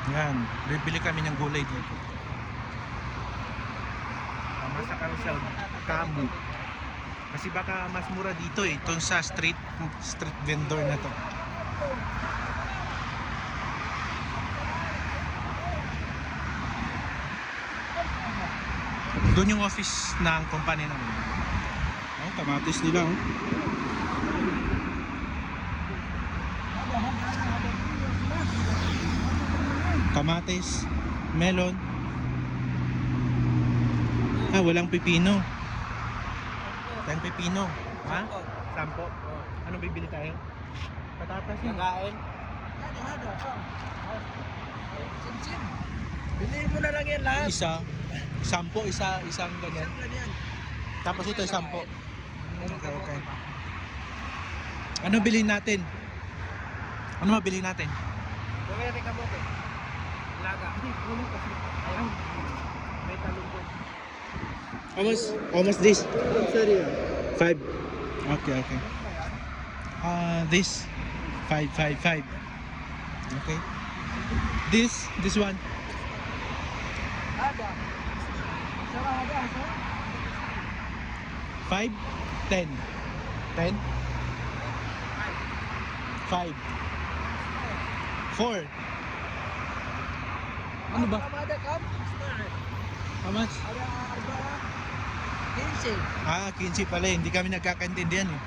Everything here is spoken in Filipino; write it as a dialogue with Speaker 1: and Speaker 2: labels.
Speaker 1: Yan, bibili kami ng gulay dito. Masa kami sa Kamu. Kasi baka mas mura dito eh, itong sa street vendor na to. Doon yung office ng company namin. Oh, kamatis nila oh. Kamatis, melon. Ah, walang pipino. Tayong pipino. Ha? Sampo. Anong bibili tayo? Patatas yun.
Speaker 2: Nakain. Sim-sim. Bilihin mo na lang yan lahat.
Speaker 1: Isa. Isang ganyan. Tapos ito sampo. Okay. Ano bilhin natin? Ano mabilihin natin?
Speaker 2: Gawin natin kamote. Laga. Hindi, ulo kasi. Ayan. May talong ko.
Speaker 1: Almost this.
Speaker 2: Sorry.
Speaker 1: 5. Okay. This 5. Okay. This one.
Speaker 2: Ada. Sama ada.
Speaker 1: 5, 10. 10? 5. 4. Ano ba?
Speaker 2: Ada kam?
Speaker 1: How much?
Speaker 2: Ada arba. 15.
Speaker 1: Ah, 15 pala. Hindi kami nagkakaintindihan eh.